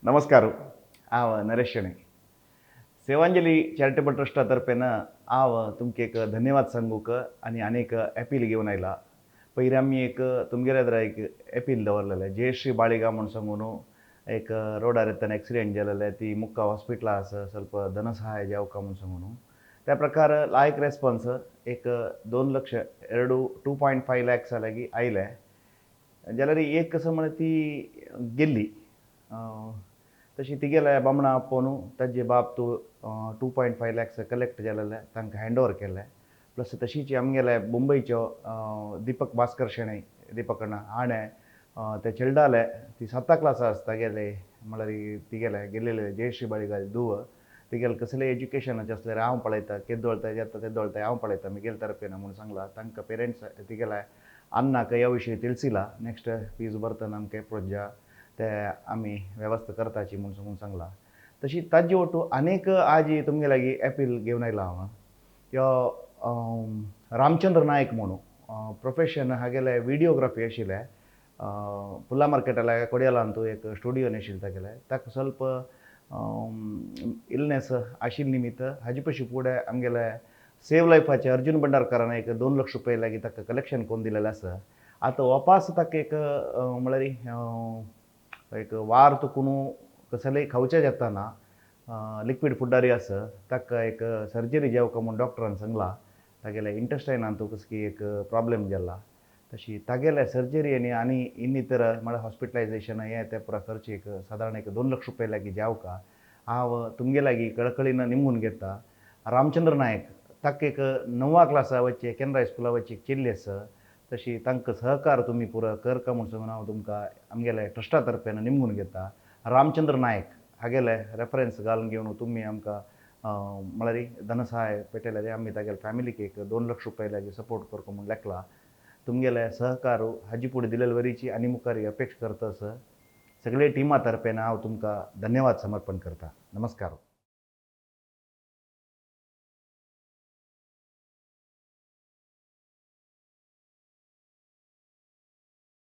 नमस्कार हांव नरेश शेणे सेवांजली चॅरिटेबल ट्रस्टातर्फेन हांव तुमकां एक धन्यवाद सांगूक आनी आनीक एपील घेवन आयला. पयलीं आमी एक तुमगेल्या द्वारा एक एपील दवरलेलें जयश्री बाळिगा म्हूण सांगून एक रोडार येताना एक्सिडेंट जालेले ती मुक्का हॉस्पिटला आसा स्वल्प धनसहाय जावका म्हूण सांगून त्या प्रकार लायक रेस्पॉन्स एक 2 लक्ष 2.5 lakhs लागी आयले जाल्यार एक कसं म्हण ती गेल्ली तशी तिगेल्या बामणा आपोवन ताजे बाप तूं 2.5 lakhs कलेक्ट जालेले तांकां हँड ओवर केले. प्लस तशीच आमगेले मुंबयच्यो दीपक भास्कर शेणै दीपकण्णा हाणें ते चिल्डाले ती 7th क्लासा आसता गेले म्हळ्यार तिगेले गेल्लेले जयश्री बाळिगा धुव तिगेले कसलें एज्युकेशनाचें आसल्यार हांव पळयतां केदोळता येता तेदोळता हांव पळयतां मिगेल तर्फेन म्हूण सांगलां तांकां पेरंट्स तिगेल्या अन्नाक ह्या विशीं ತಿಳಿಸಿला नेक्स्ट फीज भरतना आमकां एप्रोच जा ते आमी वेवस्था करताची म्हूण सांगलां. तशी ताजे ओटू आनीक आज तुमगे लागीं एपील घेवन आयला हांव त्यो रामचंद्र नायक म्हणून प्रोफेशन हागेले व्हिडिओग्राफी आशिल्ले फुला मार्केटाला कोडयालान तूं एक स्टुडिओ आशिल्लो तागेले ताका स्वल्प इलनेस आशिल्ले निमित्त हाजे पयशी फुडें आमगेले सेव लायफाचे अर्जुन भंडारकरान एक 2 लाख रुपया लागीं ताका कलेक्शन करून दिलेलें आसा. आतां वापास ताका एक म्हळ्यार एक वार तुकून कसलेय खावचें येताना लिक्वीड फुडारी आसा ताका एक सर्जरी जावका म्हूण डॉक्टरान सांगलां. तागेले इंटेस्टायनान तूं कसकी एक प्रॉब्लेम जाला तशी तागेले सर्जरी आनी इन्नितर म्हळ्यार हॉस्पिटलायजेशन हें ते पुरा खर्च एक सादारण एक 2 लाख रुपया लागीं जावका हांव तुमगे लागीं कळकळीन निमून घेता. रामचंद्र नायक ताका एक 9th क्लासा वच्चे केनरा स्कुला वच्चे एक चेल्ली आसा तशी तांकां सहकार तुमी पुरो करका म्हूण सांगून हांव तुमकां आमगेले ट्रस्टा तर्फेन निमून घेता. रामचंद्र नायक हागेले रेफरन्स घालून घेवन तुमी आमकां म्हळ्यार धनसहाय पेटयल्यार आमी तागेले फॅमिलीक एक 2 लाख रुपया लागीं सपोर्ट करता म्हूण लेखला. तुमगेले सहकार हाजे फुडें दिलेले वरीची आनी मुखार अपेक्षा करता सगळे टिमा तर्फेन हांव तुमकां धन्यवाद समर्पण करता. नमस्कार.